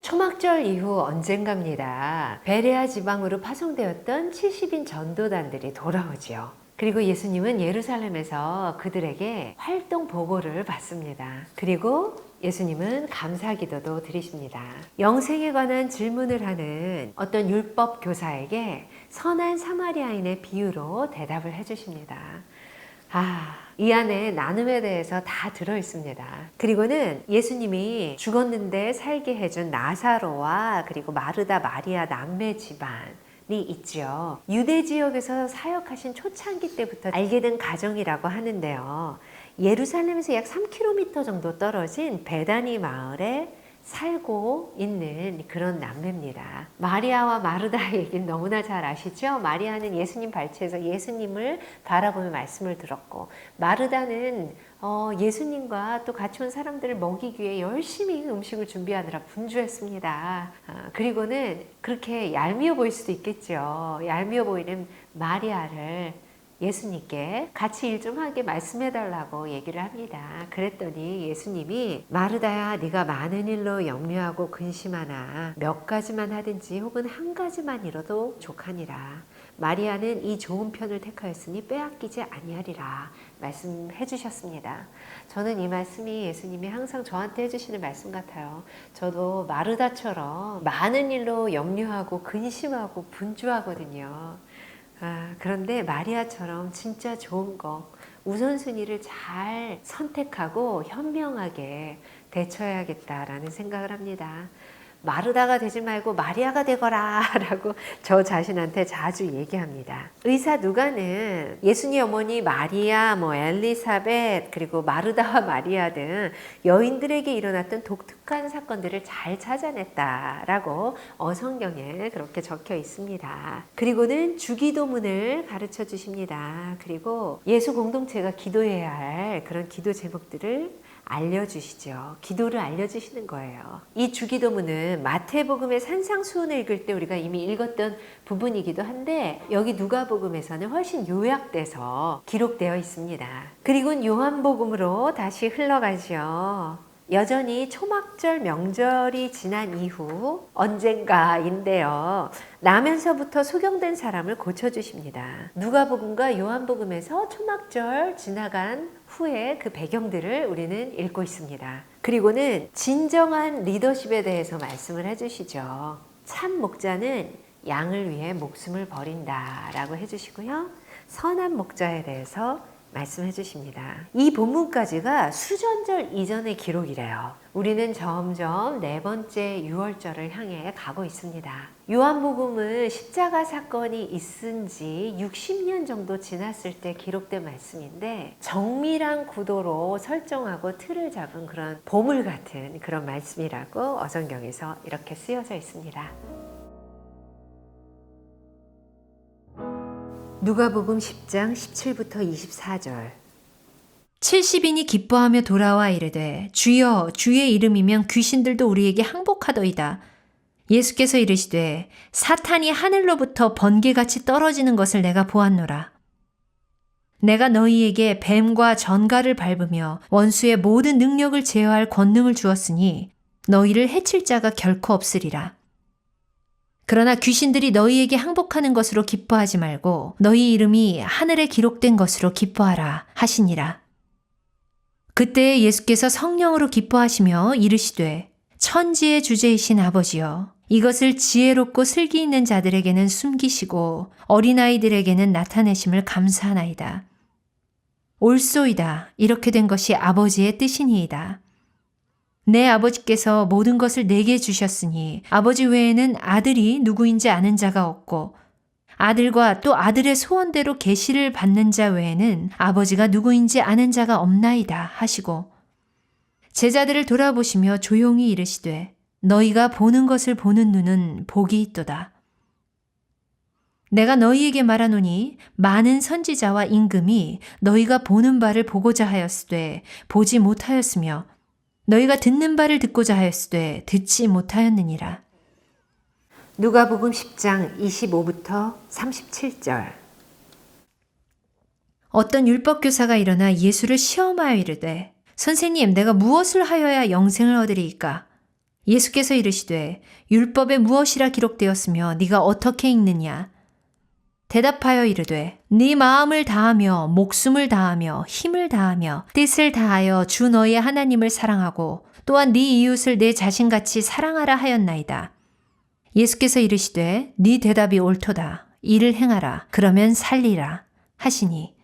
초막절 이후 언젠가입니다. 베레아 지방으로 파송되었던 70인 전도단들이 돌아오지요. 그리고 예수님은 예루살렘에서 그들에게 활동 보고를 받습니다. 그리고 예수님은 감사 기도도 드리십니다. 영생에 관한 질문을 하는 어떤 율법 교사에게 선한 사마리아인의 비유로 대답을 해주십니다. 이 안에 나눔에 대해서 다 들어 있습니다. 그리고는 예수님이 죽었는데 살게 해준 나사로와 그리고 마르다 마리아 남매 집안이 있죠. 유대 지역에서 사역하신 초창기 때부터 알게 된 가정이라고 하는데요. 예루살렘에서 약 3km 정도 떨어진 베다니 마을에 살고 있는 그런 남매입니다. 마리아와 마르다 얘기는 너무나 잘 아시죠? 마리아는 예수님 발치에서 예수님을 바라보며 말씀을 들었고, 마르다는 예수님과 또 같이 온 사람들을 먹이기 위해 열심히 음식을 준비하느라 분주했습니다. 그리고는 그렇게 얄미워 보일 수도 있겠죠. 얄미워 보이는 마리아를 예수님께 같이 일 좀 하게 말씀해 달라고 얘기를 합니다. 그랬더니 예수님이 마르다야, 네가 많은 일로 염려하고 근심하나 몇 가지만 하든지 혹은 한 가지만 이뤄도 족하니라. 마리아는 이 좋은 편을 택하였으니 빼앗기지 아니하리라 말씀해 주셨습니다. 저는 이 말씀이 예수님이 항상 저한테 해주시는 말씀 같아요. 저도 마르다처럼 많은 일로 염려하고 근심하고 분주하거든요. 그런데 마리아처럼 진짜 좋은 거, 우선순위를 잘 선택하고 현명하게 대처해야겠다라는 생각을 합니다. 마르다가 되지 말고 마리아가 되거라 라고 저 자신한테 자주 얘기합니다. 의사 누가는 예수님 어머니 마리아, 엘리사벳, 그리고 마르다와 마리아 등 여인들에게 일어났던 독특한 사건들을 잘 찾아냈다라고 성경에 그렇게 적혀 있습니다. 그리고는 주기도문을 가르쳐 주십니다. 그리고 예수 공동체가 기도해야 할 그런 기도 제목들을 알려주시죠. 기도를 알려주시는 거예요. 이 주기도문은 마태복음의 산상수훈을 읽을 때 우리가 이미 읽었던 부분이기도 한데 여기 누가복음에서는 훨씬 요약돼서 기록되어 있습니다. 그리고 요한복음으로 다시 흘러가죠. 여전히 초막절 명절이 지난 이후 언젠가인데요. 나면서부터 소경된 사람을 고쳐주십니다. 누가복음과 요한복음에서 초막절 지나간 후에 그 배경들을 우리는 읽고 있습니다. 그리고는 진정한 리더십에 대해서 말씀을 해주시죠. 참 목자는 양을 위해 목숨을 버린다라고 해주시고요. 선한 목자에 대해서 말씀해 주십니다. 이 본문까지가 수전절 이전의 기록이래요. 우리는 점점 네 번째 유월절을 향해 가고 있습니다. 요한복음은 십자가 사건이 있은 지 60년 정도 지났을 때 기록된 말씀인데 정밀한 구도로 설정하고 틀을 잡은 그런 보물 같은 그런 말씀이라고 어성경에서 이렇게 쓰여져 있습니다. 누가복음 10장 17부터 24절. 70인이 기뻐하며 돌아와 이르되 주여 주의 이름이면 귀신들도 우리에게 항복하더이다. 예수께서 이르시되 사탄이 하늘로부터 번개같이 떨어지는 것을 내가 보았노라. 내가 너희에게 뱀과 전갈을 밟으며 원수의 모든 능력을 제어할 권능을 주었으니 너희를 해칠 자가 결코 없으리라. 그러나 귀신들이 너희에게 항복하는 것으로 기뻐하지 말고 너희 이름이 하늘에 기록된 것으로 기뻐하라 하시니라. 그때 예수께서 성령으로 기뻐하시며 이르시되 천지의 주제이신 아버지여 이것을 지혜롭고 슬기 있는 자들에게는 숨기시고 어린아이들에게는 나타내심을 감사하나이다. 옳소이다. 이렇게 된 것이 아버지의 뜻이니이다. 내 아버지께서 모든 것을 내게 주셨으니 아버지 외에는 아들이 누구인지 아는 자가 없고 아들과 또 아들의 소원대로 계시를 받는 자 외에는 아버지가 누구인지 아는 자가 없나이다 하시고 제자들을 돌아보시며 조용히 이르시되 너희가 보는 것을 보는 눈은 복이 있도다. 내가 너희에게 말하노니 많은 선지자와 임금이 너희가 보는 바를 보고자 하였으되 보지 못하였으며 너희가 듣는 바를 듣고자 하였으되 듣지 못하였느니라. 누가복음 10장 25부터 37절. 어떤 율법교사가 일어나 예수를 시험하여 이르되 선생님 내가 무엇을 하여야 영생을 얻으리이까? 예수께서 이르시되 율법에 무엇이라 기록되었으며 네가 어떻게 읽느냐? 대답하여 이르되 네 마음을 다하며 목숨을 다하며 힘을 다하며 뜻을 다하여 주 너의 하나님을 사랑하고 또한 네 이웃을 내 자신같이 사랑하라 하였나이다. 예수께서 이르시되 네 대답이 옳도다. 이를 행하라. 그러면 살리라 하시니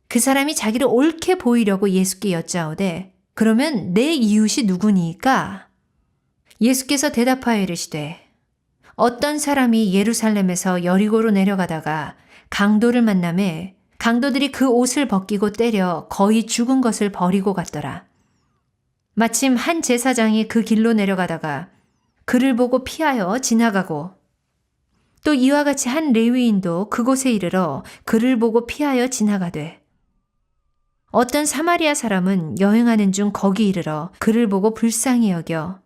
그 사람이 자기를 옳게 보이려고 예수께 여짜오되 그러면 내 이웃이 누구니까? 예수께서 대답하여 이르시되 어떤 사람이 예루살렘에서 여리고로 내려가다가 강도를 만나매 강도들이 그 옷을 벗기고 때려 거의 죽은 것을 버리고 갔더라. 마침 한 제사장이 그 길로 내려가다가 그를 보고 피하여 지나가고 또 이와 같이 한 레위인도 그곳에 이르러 그를 보고 피하여 지나가되 어떤 사마리아 사람은 여행하는 중 거기 이르러 그를 보고 불쌍히 여겨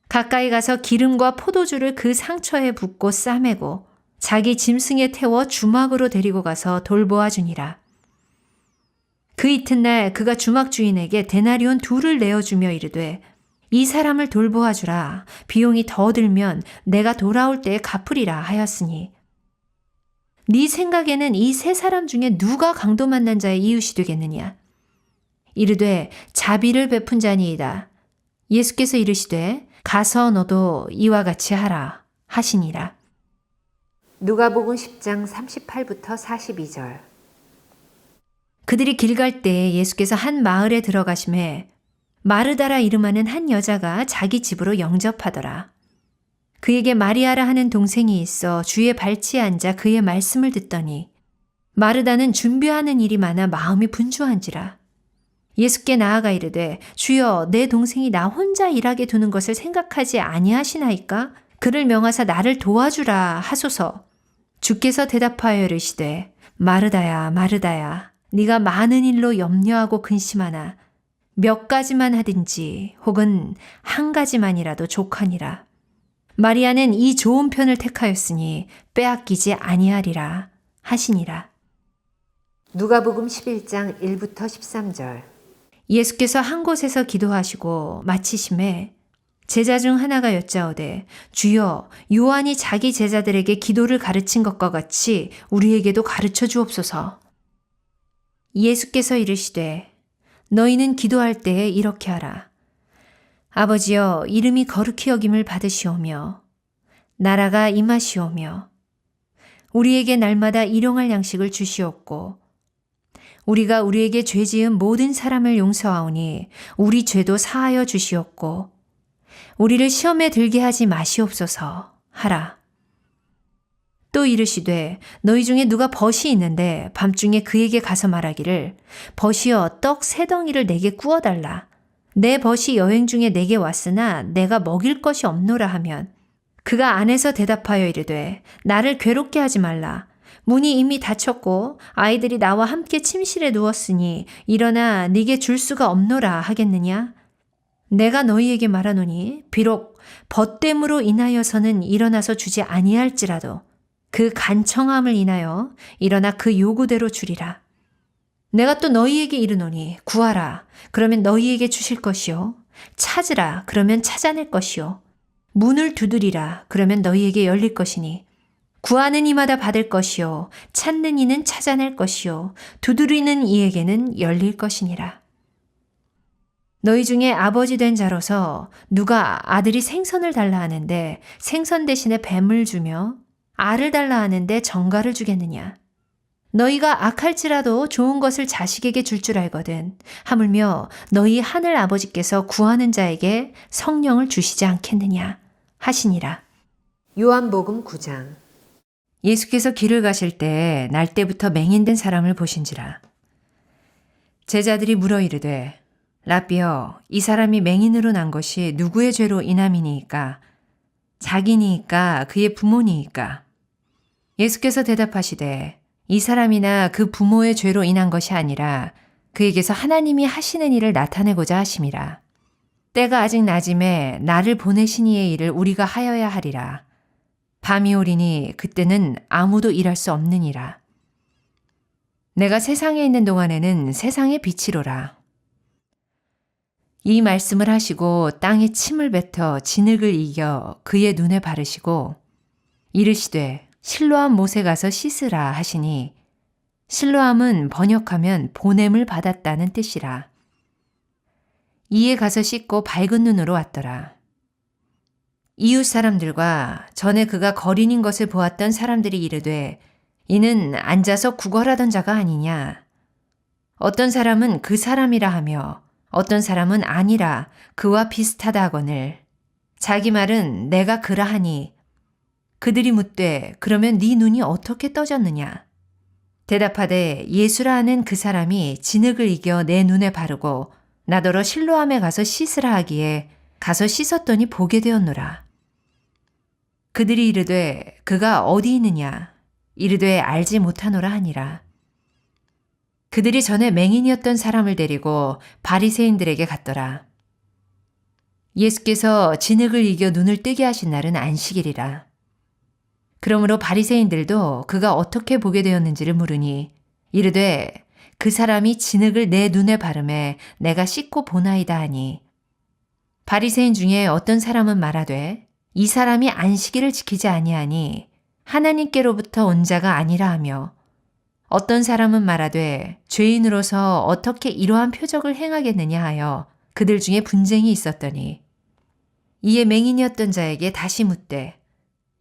가까이 가서 기름과 포도주를 그 상처에 붓고 싸매고 자기 짐승에 태워 주막으로 데리고 가서 돌보아 주니라. 그 이튿날 그가 주막 주인에게 데나리온 2를 내어주며 이르되 이 사람을 돌보아 주라. 비용이 더 들면 내가 돌아올 때에 갚으리라 하였으니 네 생각에는 이 3사람 중에 누가 강도 만난 자의 이웃이 되겠느냐? 이르되 자비를 베푼 자니이다. 예수께서 이르시되 가서 너도 이와 같이 하라 하시니라. 누가복음 10장 38부터 42절. 그들이 길 갈 때 예수께서 한 마을에 들어가심에 마르다라 이름하는 한 여자가 자기 집으로 영접하더라. 그에게 마리아라 하는 동생이 있어 주의 발치에 앉아 그의 말씀을 듣더니 마르다는 준비하는 일이 많아 마음이 분주한지라. 예수께 나아가 이르되 주여 내 동생이 나 혼자 일하게 두는 것을 생각하지 아니하시나이까? 그를 명하사 나를 도와주라 하소서. 주께서 대답하여 이르시되 마르다야 마르다야 네가 많은 일로 염려하고 근심하나 몇 가지만 하든지 혹은 한 가지만이라도 족하니라. 마리아는 이 좋은 편을 택하였으니 빼앗기지 아니하리라 하시니라. 누가복음 11장 1부터 13절. 예수께서 한 곳에서 기도하시고 마치심에 제자 중 하나가 여짜오되 주여 요한이 자기 제자들에게 기도를 가르친 것과 같이 우리에게도 가르쳐 주옵소서. 예수께서 이르시되 너희는 기도할 때에 이렇게 하라. 아버지여 이름이 거룩히 여김을 받으시오며 나라가 임하시오며 우리에게 날마다 일용할 양식을 주시옵고 우리가 우리에게 죄 지은 모든 사람을 용서하오니 우리 죄도 사하여 주시옵고 우리를 시험에 들게 하지 마시옵소서 하라. 또 이르시되 너희 중에 누가 벗이 있는데 밤중에 그에게 가서 말하기를 벗이여 떡 3덩이를 내게 구워달라. 내 벗이 여행 중에 내게 왔으나 내가 먹일 것이 없노라 하면 그가 안에서 대답하여 이르되 나를 괴롭게 하지 말라. 문이 이미 닫혔고 아이들이 나와 함께 침실에 누웠으니 일어나 네게 줄 수가 없노라 하겠느냐? 내가 너희에게 말하노니 비록 벗됨으로 인하여서는 일어나서 주지 아니할지라도 그 간청함을 인하여 일어나 그 요구대로 주리라. 내가 또 너희에게 이르노니 구하라 그러면 너희에게 주실 것이요 찾으라 그러면 찾아낼 것이요 문을 두드리라 그러면 너희에게 열릴 것이니 구하는 이마다 받을 것이요 찾는 이는 찾아낼 것이요 두드리는 이에게는 열릴 것이니라. 너희 중에 아버지 된 자로서 누가 아들이 생선을 달라 하는데 생선 대신에 뱀을 주며 알을 달라 하는데 정갈을 주겠느냐? 너희가 악할지라도 좋은 것을 자식에게 줄 줄 알거든. 하물며 너희 하늘 아버지께서 구하는 자에게 성령을 주시지 않겠느냐 하시니라. 요한복음 9장. 예수께서 길을 가실 때 날때부터 맹인된 사람을 보신지라. 제자들이 물어 이르되 라삐여 이 사람이 맹인으로 난 것이 누구의 죄로 인함이니이까? 자기니이까 그의 부모니이까? 예수께서 대답하시되 이 사람이나 그 부모의 죄로 인한 것이 아니라 그에게서 하나님이 하시는 일을 나타내고자 하심이라. 때가 아직 낮음에 나를 보내신 이의 일을 우리가 하여야 하리라. 밤이 오리니 그때는 아무도 일할 수 없느니라. 내가 세상에 있는 동안에는 세상의 빛이로라. 이 말씀을 하시고 땅에 침을 뱉어 진흙을 이겨 그의 눈에 바르시고 이르시되 실로암 못에 가서 씻으라 하시니 실로암은 번역하면 보냄을 받았다는 뜻이라. 이에 가서 씻고 밝은 눈으로 왔더라. 이웃 사람들과 전에 그가 거린인 것을 보았던 사람들이 이르되 이는 앉아서 구걸하던 자가 아니냐. 어떤 사람은 그 사람이라 하며 어떤 사람은 아니라 그와 비슷하다 하거늘 자기 말은 내가 그라 하니 그들이 묻되 그러면 네 눈이 어떻게 떠졌느냐. 대답하되 예수라 하는 그 사람이 진흙을 이겨 내 눈에 바르고 나더러 실로암에 가서 씻으라 하기에 가서 씻었더니 보게 되었노라. 그들이 이르되 그가 어디 있느냐. 이르되 알지 못하노라 하니라. 그들이 전에 맹인이었던 사람을 데리고 바리새인들에게 갔더라. 예수께서 진흙을 이겨 눈을 뜨게 하신 날은 안식일이라. 그러므로 바리새인들도 그가 어떻게 보게 되었는지를 물으니 이르되 그 사람이 진흙을 내 눈에 바르매 내가 씻고 보나이다 하니 바리새인 중에 어떤 사람은 말하되 이 사람이 안식일을 지키지 아니하니 하나님께로부터 온 자가 아니라 하며 어떤 사람은 말하되 죄인으로서 어떻게 이러한 표적을 행하겠느냐 하여 그들 중에 분쟁이 있었더니 이에 맹인이었던 자에게 다시 묻되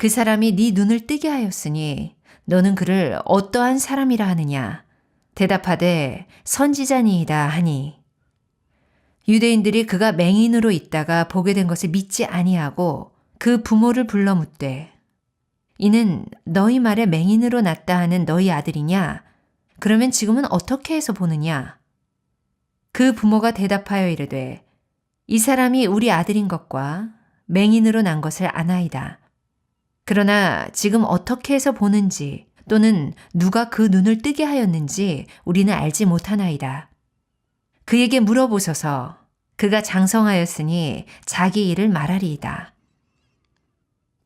그 사람이 네 눈을 뜨게 하였으니 너는 그를 어떠한 사람이라 하느냐. 대답하되 선지자니이다 하니 유대인들이 그가 맹인으로 있다가 보게 된 것을 믿지 아니하고 그 부모를 불러 묻되 이는 너희 말에 맹인으로 났다 하는 너희 아들이냐? 그러면 지금은 어떻게 해서 보느냐? 그 부모가 대답하여 이르되 이 사람이 우리 아들인 것과 맹인으로 난 것을 아나이다. 그러나 지금 어떻게 해서 보는지 또는 누가 그 눈을 뜨게 하였는지 우리는 알지 못하나이다. 그에게 물어보소서. 그가 장성하였으니 자기 일을 말하리이다.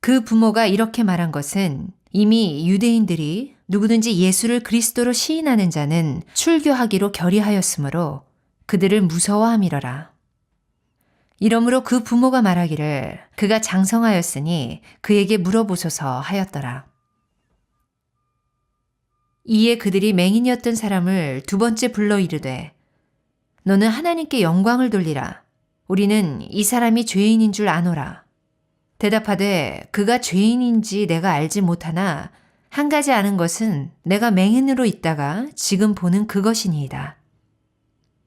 그 부모가 이렇게 말한 것은 이미 유대인들이 누구든지 예수를 그리스도로 시인하는 자는 출교하기로 결의하였으므로 그들을 무서워함이러라. 이러므로 그 부모가 말하기를 그가 장성하였으니 그에게 물어보소서 하였더라. 이에 그들이 맹인이었던 사람을 두 번째 불러 이르되 너는 하나님께 영광을 돌리라. 우리는 이 사람이 죄인인 줄 아노라. 대답하되 그가 죄인인지 내가 알지 못하나 한 가지 아는 것은 내가 맹인으로 있다가 지금 보는 그것이니이다.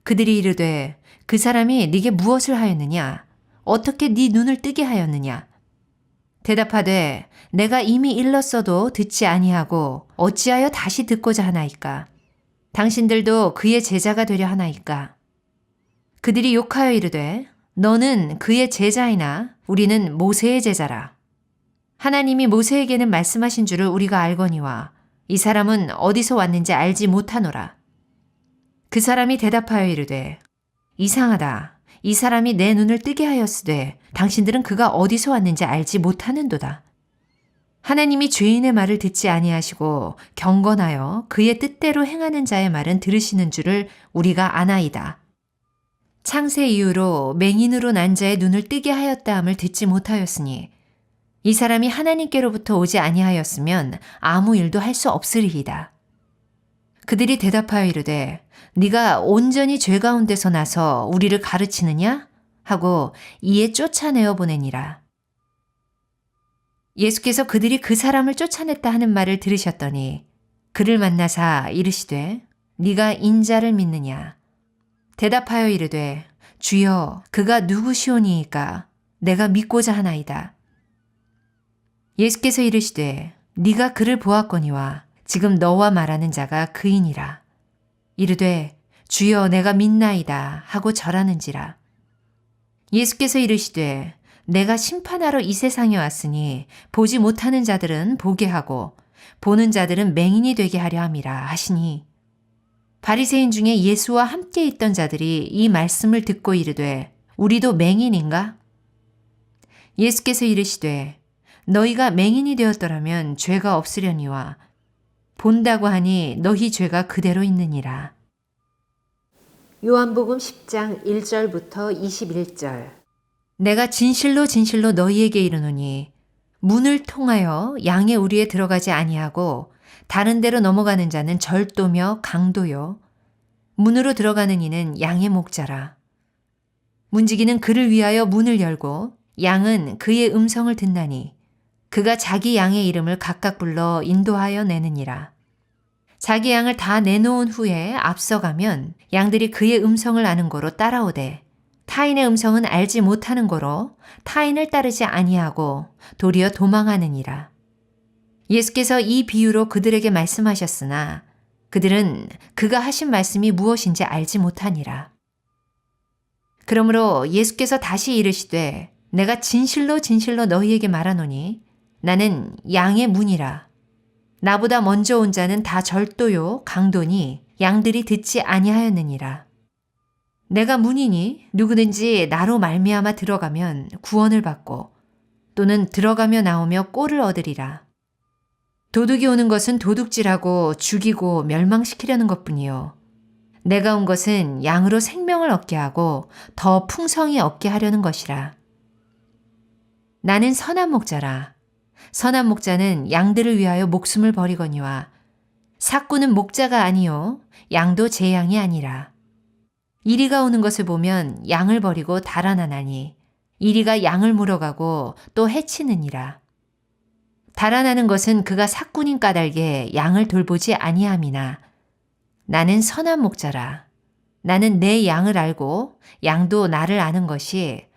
그들이 이르되 그 사람이 네게 무엇을 하였느냐? 어떻게 네 눈을 뜨게 하였느냐? 대답하되 내가 이미 일렀어도 듣지 아니하고 어찌하여 다시 듣고자 하나이까? 당신들도 그의 제자가 되려 하나이까? 그들이 욕하여 이르되 너는 그의 제자이나 우리는 모세의 제자라. 하나님이 모세에게는 말씀하신 줄을 우리가 알거니와 이 사람은 어디서 왔는지 알지 못하노라. 그 사람이 대답하여 이르되 이상하다. 이 사람이 내 눈을 뜨게 하였으되 당신들은 그가 어디서 왔는지 알지 못하는도다. 하나님이 죄인의 말을 듣지 아니하시고 경건하여 그의 뜻대로 행하는 자의 말은 들으시는 줄을 우리가 아나이다. 창세 이후로 맹인으로 난 자의 눈을 뜨게 하였다함을 듣지 못하였으니 이 사람이 하나님께로부터 오지 아니하였으면 아무 일도 할 수 없으리이다. 그들이 대답하여 이르되 네가 온전히 죄 가운데서 나서 우리를 가르치느냐? 하고 이에 쫓아내어 보내니라. 예수께서 그들이 그 사람을 쫓아냈다 하는 말을 들으셨더니 그를 만나사 이르시되 네가 인자를 믿느냐? 대답하여 이르되 주여 그가 누구시오니이까 내가 믿고자 하나이다. 예수께서 이르시되 네가 그를 보았거니와 지금 너와 말하는 자가 그이니라. 이르되 주여 내가 믿나이다 하고 절하는지라. 예수께서 이르시되 내가 심판하러 이 세상에 왔으니 보지 못하는 자들은 보게 하고 보는 자들은 맹인이 되게 하려 함이라 하시니 바리새인 중에 예수와 함께 있던 자들이 이 말씀을 듣고 이르되 우리도 맹인인가? 예수께서 이르시되 너희가 맹인이 되었더라면 죄가 없으려니와 본다고 하니 너희 죄가 그대로 있느니라. 요한복음 10장 1절부터 21절. 내가 진실로 진실로 너희에게 이르노니 문을 통하여 양의 우리에 들어가지 아니하고 다른 데로 넘어가는 자는 절도며 강도요. 문으로 들어가는 이는 양의 목자라. 문지기는 그를 위하여 문을 열고 양은 그의 음성을 듣나니 그가 자기 양의 이름을 각각 불러 인도하여 내느니라. 자기 양을 다 내놓은 후에 앞서가면 양들이 그의 음성을 아는 고로 따라오되 타인의 음성은 알지 못하는 고로 타인을 따르지 아니하고 도리어 도망하느니라. 예수께서 이 비유로 그들에게 말씀하셨으나 그들은 그가 하신 말씀이 무엇인지 알지 못하니라. 그러므로 예수께서 다시 이르시되 내가 진실로 진실로 너희에게 말하노니 나는 양의 문이라. 나보다 먼저 온 자는 다 절도요 강도니 양들이 듣지 아니하였느니라. 내가 문이니 누구든지 나로 말미암아 들어가면 구원을 받고 또는 들어가며 나오며 꼴을 얻으리라. 도둑이 오는 것은 도둑질하고 죽이고 멸망시키려는 것뿐이요. 내가 온 것은 양으로 생명을 얻게 하고 더 풍성히 얻게 하려는 것이라. 나는 선한 목자라. 선한 목자는 양들을 위하여 목숨을 버리거니와 삭구는 목자가 아니요 양도 제 양이 아니라. 이리가 오는 것을 보면 양을 버리고 달아나나니 이리가 양을 물어가고 또 해치느니라. 달아나는 것은 그가 삭군인 까닭에 양을 돌보지 아니함이나 나는 선한 목자라. 나는 내 양을 알고 양도 나를 아는 것이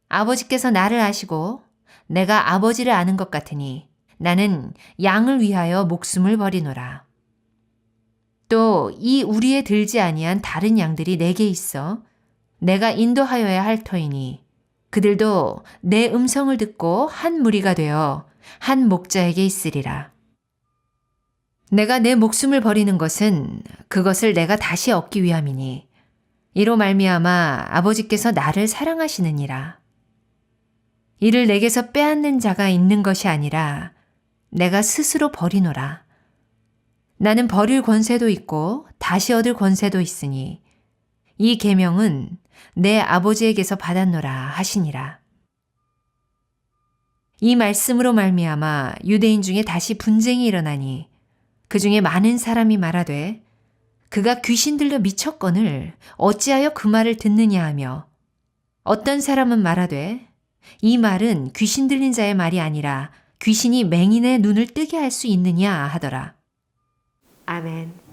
아버지께서 나를 아시고 내가 아버지를 아는 것 같으니 나는 양을 위하여 목숨을 버리노라. 또 이 우리에 들지 아니한 다른 양들이 내게 있어 내가 인도하여야 할 터이니 그들도 내 음성을 듣고 한 무리가 되어 한 목자에게 있으리라. 내가 내 목숨을 버리는 것은 그것을 내가 다시 얻기 위함이니 이로 말미암아 아버지께서 나를 사랑하시느니라. 이를 내게서 빼앗는 자가 있는 것이 아니라 내가 스스로 버리노라. 나는 버릴 권세도 있고 다시 얻을 권세도 있으니 이 계명은 내 아버지에게서 받았노라 하시니라. 이 말씀으로 말미암아 유대인 중에 다시 분쟁이 일어나니 그 중에 많은 사람이 말하되 그가 귀신 들려 미쳤거늘 어찌하여 그 말을 듣느냐 하며 어떤 사람은 말하되 이 말은 귀신 들린 자의 말이 아니라 귀신이 맹인의 눈을 뜨게 할 수 있느냐 하더라. 아멘.